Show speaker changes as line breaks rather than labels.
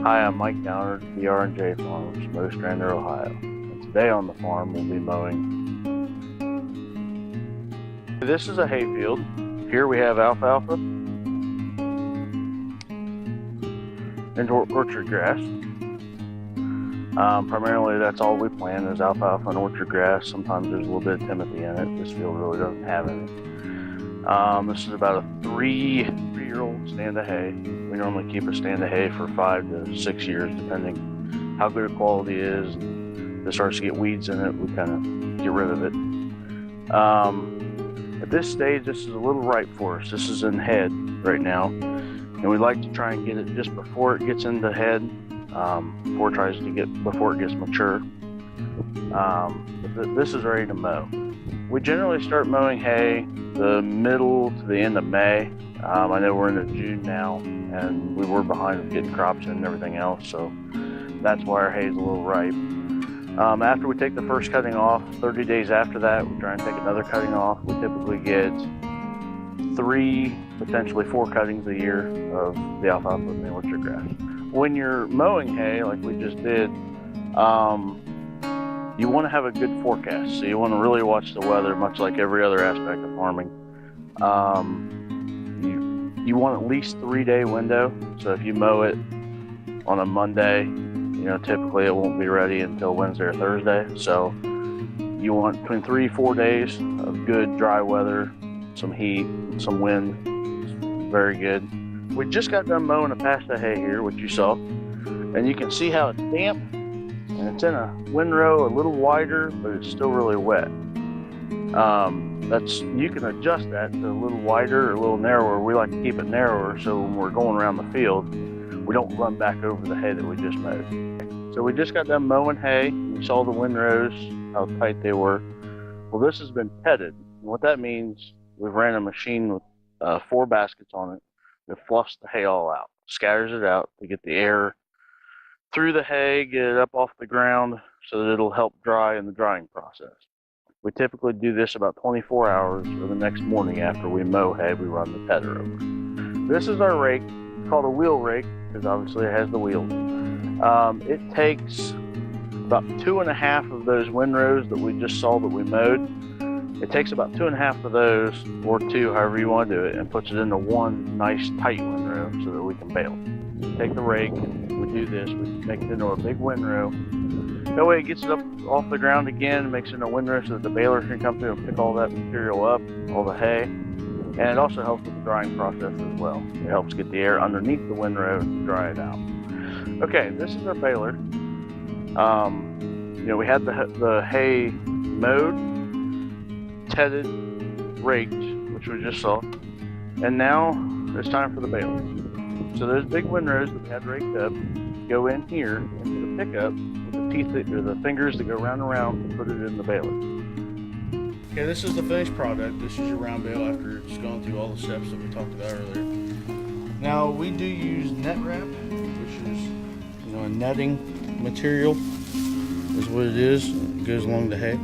Hi, I'm Mike Downer, the R&J Farmers, Ostrander, Ohio. And today on the farm we'll be mowing. This is a hay field. Here we have alfalfa and orchard grass. Primarily that's all we plant is alfalfa and orchard grass. Sometimes there's a little bit of timothy in it. This field really doesn't have any. This is about a three-year-old stand of hay. We normally keep a stand of hay for 5 to 6 years, depending how good a quality is. If it starts to get weeds in it, we kind of get rid of it. At this stage, this is a little ripe for us. This is in head right now, and we like to try and get it just before it gets into head, before it gets mature. But this is ready to mow. We generally start mowing hay the middle to the end of May. I know we're into June now, and we were behind with getting crops in and everything else, so that's why our hay is a little ripe. After we take the first cutting off, 30 days after that, we try and take another cutting off. We typically get 3, potentially 4 cuttings a year of the alfalfa and the orchard grass. When you're mowing hay, like we just did, you want to have a good forecast. So you want to really watch the weather, much like every other aspect of farming. You want at least 3-day window. So if you mow it on a Monday, typically it won't be ready until Wednesday or Thursday. So you want between 3-4 days of good dry weather, some heat, some wind. Very good. We just got done mowing a patch of hay here, which you saw, and you can see how it's damp, and it's in a windrow a little wider, but it's still really wet. You can adjust that to a little wider or a little narrower. We like to keep it narrower, so when we're going around the field, we don't run back over the hay that we just mowed. So we just got done mowing hay. You saw the windrows, how tight they were. Well, this has been petted. And what that means, we've ran a machine with 4 baskets on it that fluffs the hay all out, scatters it out to get the air through the hay, get it up off the ground so that it'll help dry in the drying process. We typically do this about 24 hours, or the next morning after we mow hay, we run the tedder over. This is our rake. It's called a wheel rake because obviously it has the wheels. It takes about 2.5 of those windrows that we just saw that we mowed. It takes about 2.5 of those, or 2, however you want to do it, and puts it into one nice tight windrow so that we can bale it. Take the rake, we do this, we make it into a big windrow. That way it gets it up off the ground again, makes it into a windrow so that the baler can come through and pick all that material up, all the hay. And it also helps with the drying process as well. It helps get the air underneath the windrow to dry it out. Okay, this is our baler. We had the hay mowed, tedded, raked, which we just saw, and now it's time for the baler. So those big windrows that we had raked up go in here into the pickup with the teeth or the fingers that go round and round and put it in the baler. Okay, this is the finished product. This is your round bale after it's gone through all the steps that we talked about earlier. Now we do use net wrap, which is a netting material is what it is. It goes along the hay.